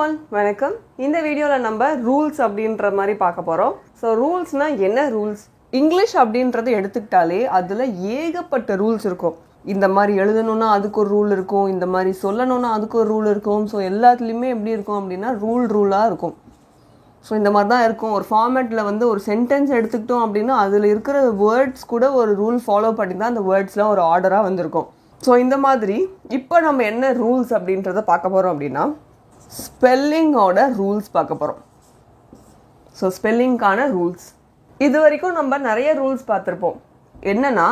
All வணக்கம். இந்த வீடியோவில் நம்ம ரூல்ஸ் அப்படின்ற மாதிரி பார்க்க போகிறோம். ஸோ ரூல்ஸ்னால் என்ன ரூல்ஸ்? இங்கிலீஷ் அப்படின்றத எடுத்துக்கிட்டாலே அதில் ஏகப்பட்ட ரூல்ஸ் இருக்கும். இந்த மாதிரி எழுதணுன்னா அதுக்கு ஒரு ரூல் இருக்கும், இந்த மாதிரி சொல்லணுன்னா அதுக்கு ஒரு ரூல் இருக்கும். ஸோ எல்லாத்துலேயுமே எப்படி இருக்கும் அப்படின்னா ரூலாக இருக்கும். ஸோ இந்த மாதிரி தான் இருக்கும். ஒரு ஃபார்மேட்டில் வந்து ஒரு சென்டென்ஸ் எடுத்துக்கிட்டோம் அப்படின்னா அதில் இருக்கிற வேர்ட்ஸ் கூட ஒரு ரூல் ஃபாலோ பண்ணி தான் அந்த வேர்ட்ஸ்லாம் ஒரு ஆர்டராக வந்திருக்கும். ஸோ இந்த மாதிரி இப்போ நம்ம என்ன ரூல்ஸ் அப்படின்றத பார்க்க போகிறோம் அப்படின்னா ஸ்பெல்லிங்கோட ரூல்ஸ் பார்க்க போகிறோம். ஸோ ஸ்பெல்லிங்கான ரூல்ஸ் இது வரைக்கும் நம்ம நிறைய ரூல்ஸ் பார்த்துருப்போம். என்னன்னா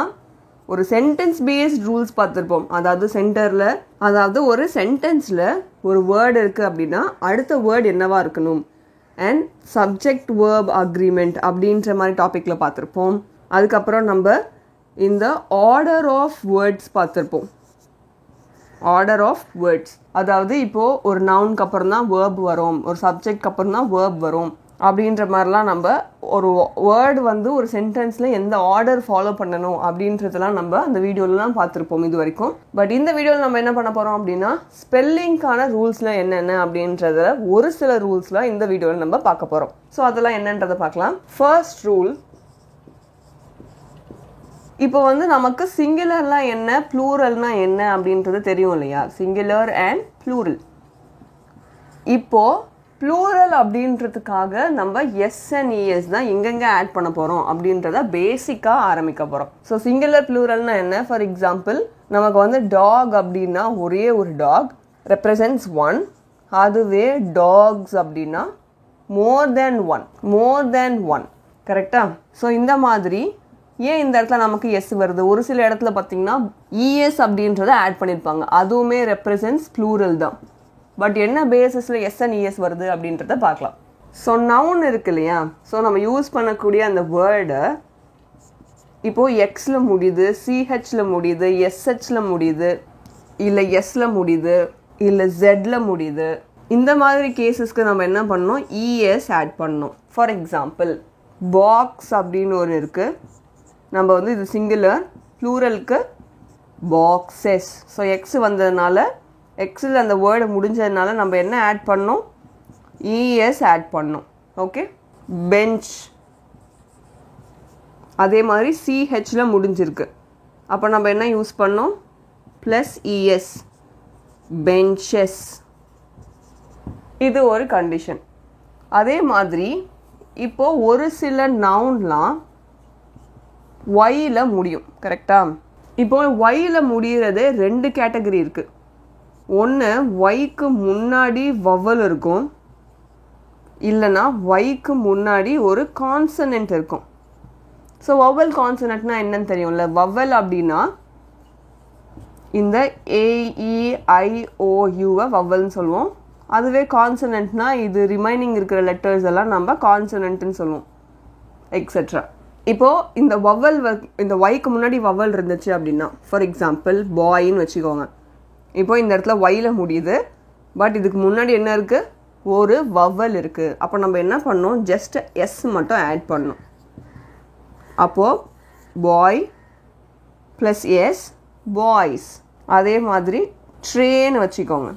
ஒரு சென்டென்ஸ் பேஸ்ட் ரூல்ஸ் பார்த்துருப்போம். அதாவது ஒரு சென்டென்ஸில் ஒரு வேர்டு இருக்குது அப்படின்னா அடுத்த வேர்டு என்னவா இருக்கணும் அண்ட் சப்ஜெக்ட் வேர்ப் அக்ரிமெண்ட் அப்படின்ற மாதிரி டாப்பிக்கில் பார்த்துருப்போம். அதுக்கப்புறம் நம்ம இந்த ஆர்டர் ஆஃப் வேர்ட்ஸ் பார்த்துருப்போம். ஆர்டர் ஆஃப் வேர்ட்ஸ் அதாவது இப்போது ஒரு நவுனுக்கு அப்புறம் தான் வேர்ப் வரும், ஒரு சப்ஜெக்ட்க்கு அப்புறம் தான் வேர்ப் வரும் அப்படின்ற மாதிரிலாம் நம்ம ஒரு வேர்டு வந்து ஒரு சென்டென்ஸில் எந்த ஆர்டர் ஃபாலோ பண்ணணும் அப்படின்றதெல்லாம் நம்ம அந்த வீடியோலலாம் பார்த்துருப்போம் இது வரைக்கும். பட் இந்த வீடியோவில் நம்ம என்ன பண்ண போகிறோம் அப்படின்னா ஸ்பெல்லிங்கான ரூல்ஸ்லாம் என்னென்ன அப்படின்றத ஒரு சில ரூல்ஸ்லாம் இந்த வீடியோவில் நம்ம பார்க்க போகிறோம். ஸோ அதெல்லாம் என்னன்றதை பார்க்கலாம். ஃபர்ஸ்ட் ரூல், இப்போ வந்து நமக்கு சிங்குலர்லாம் என்ன ப்ளூரல்னா என்ன அப்படின்றது தெரியும் இல்லையா? Singular and plural. இப்போது ப்ளூரல் அப்படின்றதுக்காக நம்ம எஸ் அண்ட் இஎஸ் தான் எங்கெங்கே ஆட் பண்ண போகிறோம் அப்படின்றத பேசிக்காக ஆரம்பிக்க போகிறோம். ஸோ சிங்குலர் ப்ளூரல்னா என்ன? ஃபார் எக்ஸாம்பிள் நமக்கு வந்து டாக் அப்படின்னா ஒரே ஒரு டாக் ரெப்ரசன்ட்ஸ் ஒன். அதுவே டாக்ஸ் அப்படின்னா மோர் தேன் ஒன். கரெக்டா? ஸோ இந்த மாதிரி ஏன் இந்த இடத்துல நமக்கு எஸ் வருது? ஒரு சில இடத்துல பார்த்தீங்கன்னா இஎஸ் அப்படின்றத ஆட் பண்ணியிருப்பாங்க, அதுவுமே ரெப்ரசன்ட்ஸ் ப்ளூரல் தான். பட் என்ன பேசிஸில் எஸ் அண்ட் இஎஸ் வருது அப்படின்றத பார்க்கலாம். ஸோ நவுன் இருக்கு இல்லையா? ஸோ நம்ம யூஸ் பண்ணக்கூடிய அந்த வேர்டை இப்போது எக்ஸில் முடியுது, சிஹெச்சில் முடியுது, எஸ்ஹெச்சில் முடியுது, இல்லை எஸ்ஸில் முடியுது, இல்லை ஜெட்டில் முடியுது. இந்த மாதிரி கேசஸ்க்கு நம்ம என்ன பண்ணணும்? இஎஸ் ஆட் பண்ணணும். ஃபார் எக்ஸாம்பிள் பாக்ஸ் அப்படின்னு ஒரு இருக்குது. நம்ம வந்து இது சிங்குலர், ப்ளூரலுக்கு பாக்ஸஸ். ஸோ எக்ஸ் வந்ததுனால எக்ஸில் அந்த வேர்டு முடிஞ்சதுனால நம்ம என்ன ஆட் பண்ணோம்? இஎஸ் ஆட் பண்ணோம். ஓகே. பெஞ்ச் அதே மாதிரி சிஹெச்சில் முடிஞ்சிருக்கு. அப்போ நம்ம என்ன யூஸ் பண்ணோம்? Plus ES, benches. இது ஒரு கண்டிஷன். அதே மாதிரி இப்போது ஒரு சில நவுன்லாம் ஒய்யில் முடியும். கரெக்டா? இப்போ ஒய்யில் முடிகிறதே ரெண்டு கேட்டகரி இருக்குது. ஒன்று ஒய்க்கு முன்னாடி வவல் இருக்கும், இல்லைனா ஒய்க்கு முன்னாடி ஒரு கான்சனன்ட் இருக்கும். ஸோ வவல் கான்சனன்ட்னா என்னன்னு தெரியும்ல? வவல் அப்படின்னா இந்த AEIOUவை வவல்னு சொல்லுவோம். அதுவே கான்சனன்ட்னா இது ரிமைனிங் இருக்கிற லெட்டர்ஸ் எல்லாம் நம்ம கான்சனன்ட்னு சொல்லுவோம், எக்ஸெட்ரா. இப்போது இந்த வவல் இந்த ஒய்க்கு முன்னாடி வவல் இருந்துச்சு அப்படின்னா ஃபார் எக்ஸாம்பிள் பாயின்னு வச்சுக்கோங்க. இப்போது இந்த இடத்துல ஒய்யில் முடியுது, பட் இதுக்கு முன்னாடி என்ன இருக்குது? ஒரு வவல் இருக்குது. அப்போ நம்ம என்ன பண்ணோம்? ஜஸ்ட் எஸ் மட்டும் ஆட் பண்ணோம். அப்போது பாய் ப்ளஸ் எஸ், பாய்ஸ். அதே மாதிரி ட்ரேன்னு வச்சுக்கோங்க.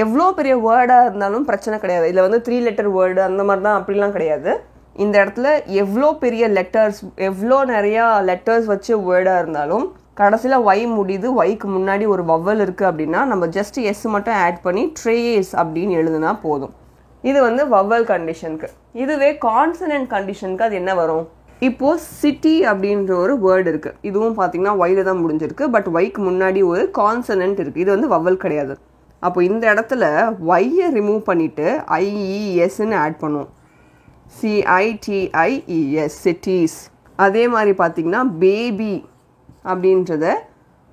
எவ்வளோ பெரிய வேர்டாக இருந்தாலும் பிரச்சனை கிடையாது. இதில் வந்து 3 லெட்டர் வேர்டு அந்த மாதிரி தான், அப்படிலாம் கிடையாது. இந்த இடத்துல எவ்வளோ பெரிய லெட்டர்ஸ், எவ்வளோ நிறையா லெட்டர்ஸ் வச்சு வேர்டாக இருந்தாலும் கடைசியில் ஒய் முடியுது, ஒய்க்கு முன்னாடி ஒரு வவல் இருக்குது அப்படின்னா நம்ம ஜஸ்ட் எஸ் மட்டும் ஆட் பண்ணி ட்ரேஸ் அப்படின்னு எழுதுனா போதும். இது வந்து வவல் கண்டிஷனுக்கு. இதுவே கான்சனன்ட் கண்டிஷனுக்கு அது என்ன வரும்? இப்போது சிட்டி அப்படின்ற ஒரு வேர்டு இருக்குது. இதுவும் பார்த்தீங்கன்னா ஒய்யில் தான் முடிஞ்சிருக்கு, பட் ஒய்க்கு முன்னாடி ஒரு கான்சனன்ட் இருக்குது. இது வந்து வவல் கிடையாது. அப்போ இந்த இடத்துல ஒய்யை ரிமூவ் பண்ணிவிட்டு ஐஇஎஸ்ன்னு ஆட் பண்ணுவோம். CITIES, cities. அதே மாதிரி பார்த்தீங்கன்னா பேபி அப்படின்றத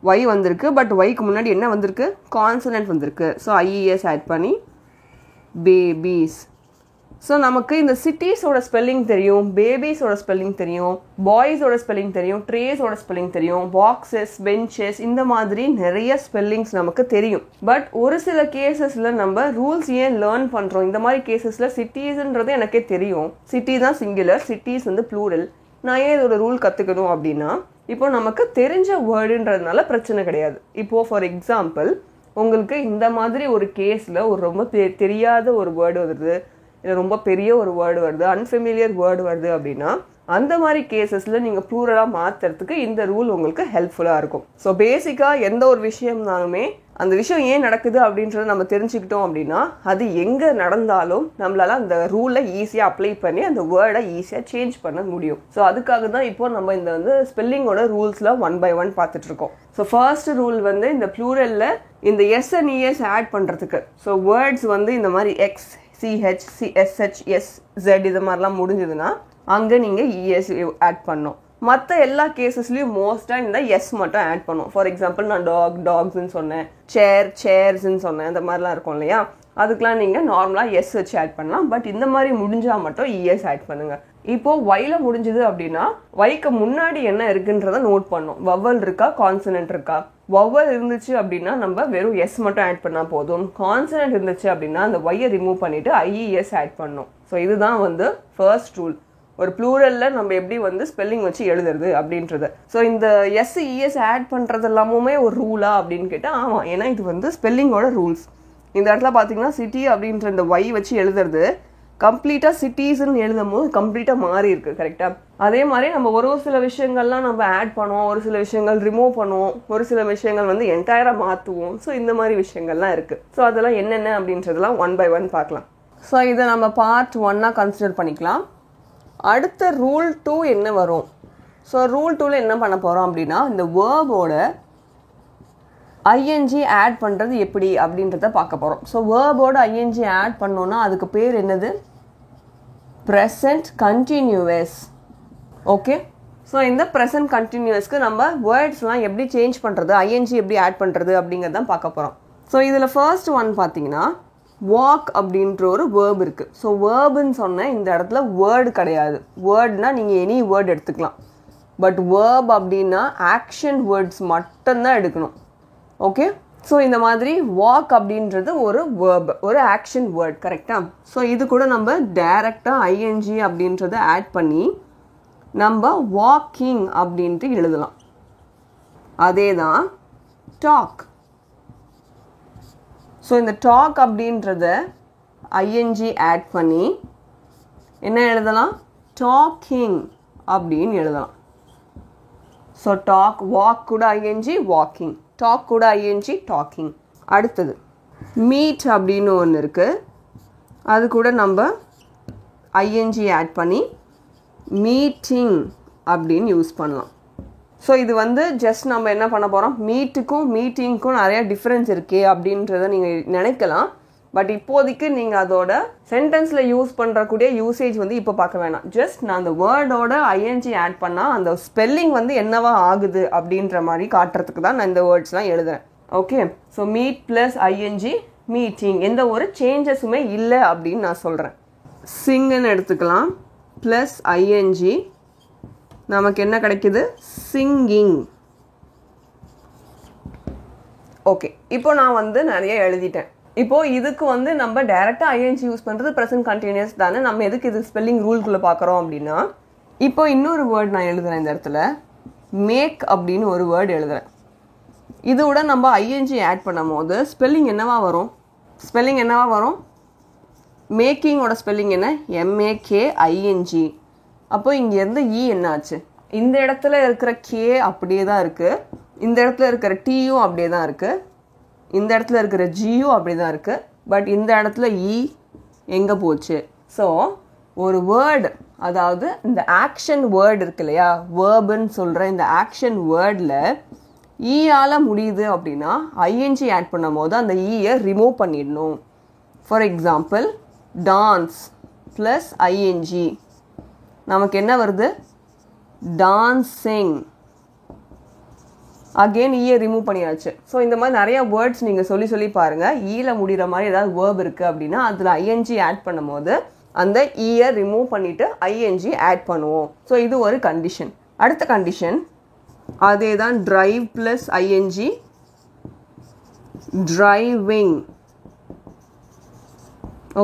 ஒய் வந்திருக்கு, பட் ஒய்க்கு முன்னாடி என்ன வந்திருக்கு? கான்சனன்ட் வந்திருக்கு. ஸோ ஐஇஎஸ் ஆட் பண்ணி பேபீஸ். ஸோ நமக்கு இந்த சிட்டிஸோட ஸ்பெல்லிங் தெரியும், பேபிஸோட ஸ்பெல்லிங் தெரியும், பாய்ஸோட ஸ்பெல்லிங் தெரியும், ட்ரேஸோட ஸ்பெல்லிங் தெரியும், பாக்ஸஸ், பெஞ்சஸ், இந்த மாதிரி நிறைய ஸ்பெல்லிங்ஸ் நமக்கு தெரியும். பட் ஒரு சில கேசஸில் நம்ம ரூல்ஸ் ஏன் லேர்ன் பண்ணுறோம்? இந்த மாதிரி கேசஸில் சிட்டிஸ்ன்றது எனக்கே தெரியும், சிட்டி தான் சிங்குலர், சிட்டிஸ் வந்து ப்ளூரல். நான் ஏன் இதோட ரூல் கற்றுக்கணும் அப்படின்னா இப்போ நமக்கு தெரிஞ்ச வேர்டுன்றதுனால பிரச்சனை கிடையாது. இப்போது ஃபார் எக்ஸாம்பிள் உங்களுக்கு இந்த மாதிரி ஒரு கேஸில் ஒரு ரொம்ப தெரியாத ஒரு வேர்டு வருது, இல்லை ரொம்ப பெரிய ஒரு வேர்டு வருது, அன்ஃபெமிலியர் வேர்டு வருது அப்படின்னா அந்த மாதிரி கேசஸில் நீங்கள் ப்ளூரலாக மாற்றுறதுக்கு இந்த ரூல் உங்களுக்கு ஹெல்ப்ஃபுல்லாக இருக்கும். ஸோ பேசிக்காக எந்த ஒரு விஷயம்னாலுமே அந்த விஷயம் ஏன் நடக்குது அப்படின்றத நம்ம தெரிஞ்சுக்கிட்டோம் அப்படின்னா அது எங்கே நடந்தாலும் நம்மளால அந்த ரூலை ஈஸியாக அப்ளை பண்ணி அந்த வேர்டை ஈஸியாக சேஞ்ச் பண்ண முடியும். ஸோ அதுக்காக தான் இப்போ நம்ம இந்த ஸ்பெல்லிங்கோட ரூல்ஸில் 1 by 1 பார்த்துட்டு இருக்கோம். ஸோ ஃபர்ஸ்ட் ரூல் இந்த ப்ளூரலில் இந்த எஸ் அண்ட் இஎஸ் ஆட் பண்ணுறதுக்கு. ஸோ வேர்ட்ஸ் இந்த மாதிரி X, CH, SH, S, Z இது மாதிரிலாம் முடிஞ்சதுன்னா அங்கே நீங்கள் இஎஸ் ஆட் பண்ணணும். மற்ற எல்லா கேசஸ்லையும் மோஸ்ட்டாக இந்த எஸ் மட்டும் ஆட் பண்ணும். ஃபார் எக்ஸாம்பிள் நான் டாக்ஸ்ன்னு சொன்னேன், சேர்ஸ்ன்னு சொன்னேன், அந்த மாதிரிலாம் இருக்கும் இல்லையா, அதுக்கெலாம் நீங்கள் நார்மலாக எஸ் வச்சு ஆட் பண்ணலாம். பட் இந்த மாதிரி முடிஞ்சால் மட்டும் இஎஸ் ஆட் பண்ணுங்கள். இப்போது வைல முடிஞ்சுது அப்படின்னா வைக்கு முன்னாடி என்ன இருக்குன்றத நோட் பண்ணணும். வவல் இருக்கா, கான்சனன்ட் இருக்கா. வவல் இருந்துச்சு அப்படின்னா நம்ம வெறும் எஸ் மட்டும் ஆட் பண்ணால் போதும். கான்சனன்ட் இருந்துச்சு அப்படின்னா அந்த ஒய்யை ரிமூவ் பண்ணிவிட்டு ஐஇஎஸ் ஆட் பண்ணணும். ஸோ இதுதான் ஃபர்ஸ்ட் ரூல். ஒரு ப்ளூரலில் நம்ம எப்படி ஸ்பெல்லிங் வச்சு எழுதுறது அப்படின்றது. ஸோ இந்த எஸ் இஎஸ் ஆட் பண்ணுறது எல்லாமே ஒரு ரூலா அப்படின்னு கேட்டால் ஆமாம். ஏன்னா இது ஸ்பெல்லிங்கோட ரூல்ஸ். இந்த இடத்துல பார்த்தீங்கன்னா சிட்டி அப்படின்ற இந்த ஒய் வச்சு எழுதுறது கம்ப்ளீட்டாக சிட்டிஸ்ன்னு எழுதும் போது கம்ப்ளீட்டாக மாறி இருக்கு. கரெக்டாக அதே மாதிரி நம்ம ஒரு சில விஷயங்கள்லாம் நம்ம ஆட் பண்ணுவோம், ஒரு சில விஷயங்கள் ரிமூவ் பண்ணுவோம், ஒரு சில விஷயங்கள் என்டையராக மாற்றுவோம். ஸோ இந்த மாதிரி விஷயங்கள்லாம் இருக்குது. ஸோ அதெல்லாம் என்னென்ன அப்படின்றதெல்லாம் 1 by 1 பார்க்கலாம். ஸோ இதை நம்ம பார்ட் 1 கன்சிடர் பண்ணிக்கலாம். அடுத்த ரூல் 2 என்ன வரும்? ஸோ ரூல் 2ல் என்ன பண்ண போகிறோம் அப்படின்னா இந்த வேர்போட ஐஎன்ஜி ஆட் பண்ணுறது எப்படி அப்படின்றத பார்க்க போகிறோம். ஸோ வேர்போட ஐஎன்ஜி ஆட் பண்ணோன்னா அதுக்கு பேர் என்னது? Present continuous. ஓகே, ஸோ இந்த ப்ரெசன்ட் கண்டினியூவஸ்க்கு நம்ம வேர்ட்ஸ்லாம் எப்படி சேஞ்ச் பண்ணுறது, ஐஎன்ஜி எப்படி ஆட் பண்ணுறது அப்படிங்கிறதான் பார்க்க போகிறோம். ஸோ இதில் ஃபர்ஸ்ட் ஒன் பார்த்தீங்கன்னா வாக் அப்படின்ற ஒரு வேர்ப் இருக்குது. ஸோ வேர்புன்னு சொன்ன இந்த இடத்துல வேர்டு கிடையாது. வேர்ட்னா நீங்கள் எனி வேர்டு எடுத்துக்கலாம். பட் வேர்ப் அப்படின்னா ஆக்ஷன் வேர்ட்ஸ் மட்டும்தான் எடுக்கணும். ஓகே, ஸோ இந்த மாதிரி வாக் அப்படின்றது ஒரு வேர்ப், ஒரு ஆக்ஷன் வேர்ட். கரெக்டாக? ஸோ இது கூட நம்ம டைரெக்டாக ஐஎன்ஜி அப்படின்றத ஆட் பண்ணி நம்ம வாக்கிங் அப்படின்ட்டு எழுதலாம். அதே தான் டாக். ஸோ இந்த டாக் அப்படின்றத ஐஎன்ஜி ஆட் பண்ணி என்ன எழுதலாம்? டாக்கிங் அப்படின்னு எழுதலாம். ஸோ டாக், வாக் கூட ஐஎன்ஜி வாக்கிங், டாக் கூட ஐஎன்ஜி டாக்கிங். அடுத்தது மீட் அப்படின்னு ஒன்று இருக்குது. அது கூட நம்ம ஐஎன்ஜி ஆட் பண்ணி மீட்டிங் அப்படின்னு யூஸ் பண்ணலாம். ஸோ இது ஜஸ்ட் நம்ம என்ன பண்ண போகிறோம், மீட்டுக்கும் மீட்டிங்க்கும் நிறைய டிஃப்ரென்ஸ் இருக்கே அப்படின்றத நீங்கள் நினைக்கலாம். பட் இப்போதைக்கு நீங்கள் அதோட சென்டென்ஸில் யூஸ் பண்ணுறக்கூடிய யூசேஜ் இப்போ பார்க்க வேணாம். ஜஸ்ட் நான் அந்த வேர்டோட ஐஎன்ஜி ஆட் பண்ணால் அந்த ஸ்பெல்லிங் என்னவா ஆகுது அப்படின்ற மாதிரி காட்டுறதுக்கு தான் நான் இந்த வேர்ட்ஸ்லாம் எழுதுறேன். Okay, so meet plus ING meeting, எந்த ஒரு சேஞ்சஸுமே இல்லை அப்படின்னு நான் சொல்கிறேன். சிங்குன்னு எடுத்துக்கலாம், ப்ளஸ் ஐஎன்ஜி நமக்கு என்ன கிடைக்குது? சிங்கிங். ஓகே, இப்போ நான் நிறைய எழுதிட்டேன். இப்போ இதுக்கு நம்ம டைரக்டா ஐஎன்ஜி யூஸ் பண்றது ப்ரெசன்ட் கண்டினியூஸ் தானே. நம்ம எதுக்கு இது ஸ்பெல்லிங் ரூல்குள்ள பார்க்குறோம் அப்படின்னா இப்போ இன்னொரு வேர்ட் நான் எழுதுறேன். இந்த இடத்துல மேக் அப்படின்னு ஒரு வேர்டு எழுதுறேன். இதோட நம்ம ஐஎன்ஜி ஆட் பண்ணும் போது ஸ்பெல்லிங் என்னவா வரும்? மேக்கிங்கோட ஸ்பெல்லிங் என்ன? MAKING. அப்போ இங்கேருந்து இ என்ன ஆச்சு? இந்த இடத்துல இருக்கிற கே அப்படியே தான் இருக்குது, இந்த இடத்துல இருக்கிற டீயும் அப்படியே தான் இருக்குது, இந்த இடத்துல இருக்கிற ஜியும் அப்படி தான் இருக்குது. பட் இந்த இடத்துல இ எங்கே போச்சு? ஸோ ஒரு வேர்டு, அதாவது இந்த ஆக்ஷன் வேர்டு இருக்கு இல்லையா, வேர்புன்னு சொல்கிற இந்த ஆக்ஷன் வேர்டில் ஈயால் முடியுது அப்படின்னா ஐஎன்ஜி ஆட் பண்ணும் போது அந்த ஈயை ரிமூவ் பண்ணிடணும். For example dance plus ING நமக்கு என்ன வருது? டான்சிங். அகெயின் ஈயை ரிமூவ் பண்ணியாச்சு. ஸோ இந்த மாதிரி நிறைய வேர்ட்ஸ் நீங்கள் சொல்லி பாருங்கள். ஈயில் முடிகிற மாதிரி ஏதாவது வேர்ப் இருக்குது அப்படின்னா அதில் ஐஎன்ஜி ஆட் பண்ணும் போது அந்த ஈயை ரிமூவ் பண்ணிவிட்டு ஐஎன்ஜி ஆட் பண்ணுவோம். ஸோ இது ஒரு கண்டிஷன். அடுத்த கண்டிஷன் அதே தான், drive plus ING driving.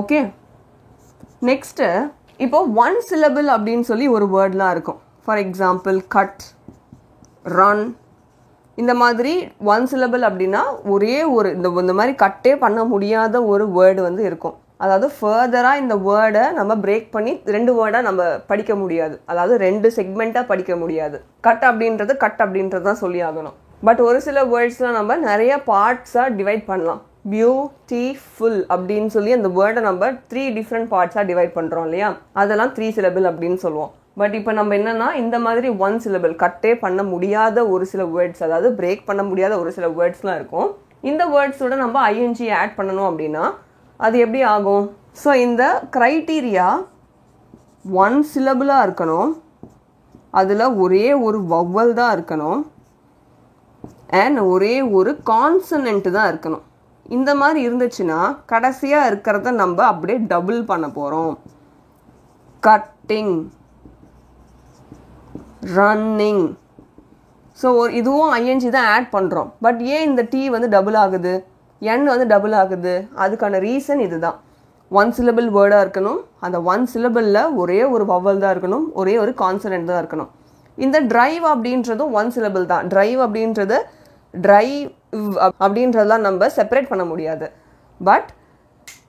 Okay, next இப்போ 1 syllable அப்படின்னு சொல்லி ஒரு வேர்ட்லாம் இருக்கும். ஃபார் எக்ஸாம்பிள் கட், ரன், இந்த மாதிரி ஒன் சிலபிள் அப்படின்னா ஒரே ஒரு இந்த மாதிரி கட்டே பண்ண முடியாத ஒரு வேர்டு வந்து இருக்கும். அதாவது ஃபர்தராக இந்த வேர்டை நம்ம பிரேக் பண்ணி 2 வேர்டாக நம்ம படிக்க முடியாது. அதாவது 2 செக்மெண்ட்டாக படிக்க முடியாது. கட் அப்படின்றது தான் சொல்லி ஆகணும். பட் ஒரு சில வேர்ட்ஸ்லாம் நம்ம நிறைய பார்ட்ஸாக டிவைட் பண்ணலாம். பியூட்டிஃபுல் அப்படின்னு சொல்லி அந்த வேர்டை நம்ம 3 டிஃப்ரெண்ட் பார்ட்ஸாக டிவைட் பண்ணுறோம் இல்லையா, அதெல்லாம் 3 சிலபிள் அப்படின்னு சொல்லுவோம். பட் இப்போ நம்ம என்னன்னா இந்த மாதிரி 1 சிலபிள் கட்டே பண்ண முடியாத ஒரு சில வேர்ட்ஸ், அதாவது பிரேக் பண்ண முடியாத ஒரு சில வேர்ட்ஸ்லாம் இருக்கும். இந்த வேர்ட்ஸோட நம்ம ஐஎன்ஜி ஆட் பண்ணணும் அப்படின்னா அது எப்படி ஆகும்? ஸோ இந்த க்ரைட்டீரியா 1 சிலபிளாக இருக்கணும், அதில் ஒரே ஒரு வவ்வல் தான் இருக்கணும், அண்ட் ஒரே ஒரு கான்சனன்ட் தான் இருக்கணும். இந்த மாதிரி இருந்துச்சுன்னா கடைசியாக இருக்கிறத நம்ம அப்படியே டபுள் பண்ண போகிறோம். Cutting, running. ஸோ இதுவும் ஐஎன்ஜி தான் ஆட் பண்ணுறோம். பட் ஏன் இந்த டி வந்து டபுள் ஆகுது, என் வந்து டபுள் ஆகுது? அதுக்கான ரீசன் இதுதான். 1 சிலபிள் வேர்டாக இருக்கணும், அந்த 1 சிலபிளில் ஒரே ஒரு வவ்வல் தான் இருக்கணும், ஒரே ஒரு கான்சனன்ட் தான் இருக்கணும். இந்த டிரைவ் அப்படின்றதும் 1 சிலபிள் தான். டிரைவ் அப்படின்றதெல்லாம் நம்ம செப்பரேட் பண்ண முடியாது. பட்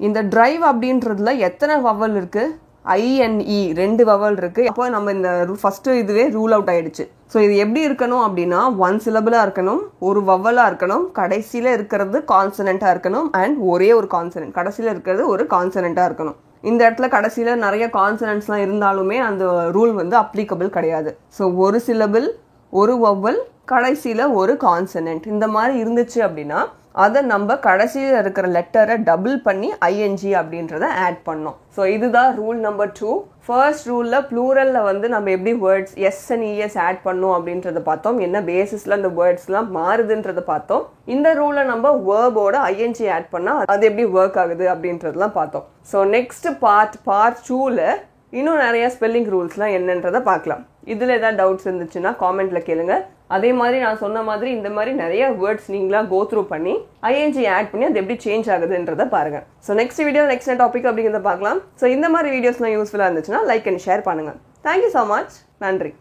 இந்த டிரைவ் அப்படின்றதுல எத்தனை வவ்வல் இருக்குது? INE 2 வவல் இருக்குது. அப்போ நம்ம இந்த ஃபஸ்ட்டு இதுவே ரூல் அவுட் ஆகிடுச்சு. ஸோ இது எப்படி இருக்கணும் அப்படின்னா 1 சிலபிளாக இருக்கணும், ஒரு வவ்வலாக இருக்கணும், கடைசியில் இருக்கிறது கான்சனண்ட்டாக இருக்கணும், அண்ட் ஒரே ஒரு கான்சனன்ட், கடைசியில் இருக்கிறது ஒரு கான்சனண்ட்டாக இருக்கணும். இந்த இடத்துல கடைசியில் நிறைய கான்சனன்ட்ஸ்லாம் இருந்தாலுமே அந்த ரூல் வந்து அப்ளிகபிள் கிடையாது. ஸோ ஒரு சிலபிள், ஒரு வவ்வல், கடைசியில் ஒரு கான்சனன்ட், இந்த மாதிரி இருந்துச்சு அப்படின்னா அதை நம்ம கடைசியில் இருக்கிற லெட்டரை டபுள் பண்ணி ஐஎன்ஜி அப்படின்றத ஆட் பண்ணோம். ஸோ இதுதான் ரூல் நம்பர் 2. ஃபர்ஸ்ட் ரூலில் ப்ளூரலில் வந்து நம்ம எப்படி words S and ES add பண்ணோம் அப்படின்றத பார்த்தோம், என்ன பேசிஸில் அந்த வேர்ட்ஸ்லாம் மாறுதுன்றதை பார்த்தோம். இந்த ரூலில் நம்ம வேர்போட ஐஎன்ஜி ஆட் பண்ணால் அது எப்படி ஒர்க் ஆகுது அப்படின்றதெல்லாம் பார்த்தோம். ஸோ நெக்ஸ்ட் பார்ட் 2ல் இன்னும் நிறைய ஸ்பெல்லிங் ரூல்ஸ்லாம் என்னன்றதை பார்க்கலாம். இதில் ஏதாவது டவுட்ஸ் இருந்துச்சுன்னா காமெண்ட்டில் கேளுங்க. அதே மாதிரி நான் சொன்ன மாதிரி இந்த மாதிரி நிறைய வேர்ட்ஸ் நீங்களா கோ த்ரூ பண்ணி ஐஎன்ஜி ஆட் பண்ணி அது எப்படி சேஞ்ச் ஆகுதுன்றதை பாருங்க. So next video next topic அப்படிங்கிறத பார்க்கலாம். ஸோ இந்த மாதிரி வீடியோஸ்லாம் யூஸ்ஃபுல்லாக இருந்துச்சுன்னா லைக் அண்ட் ஷேர் பண்ணுங்க. Thank you so much. நன்றி.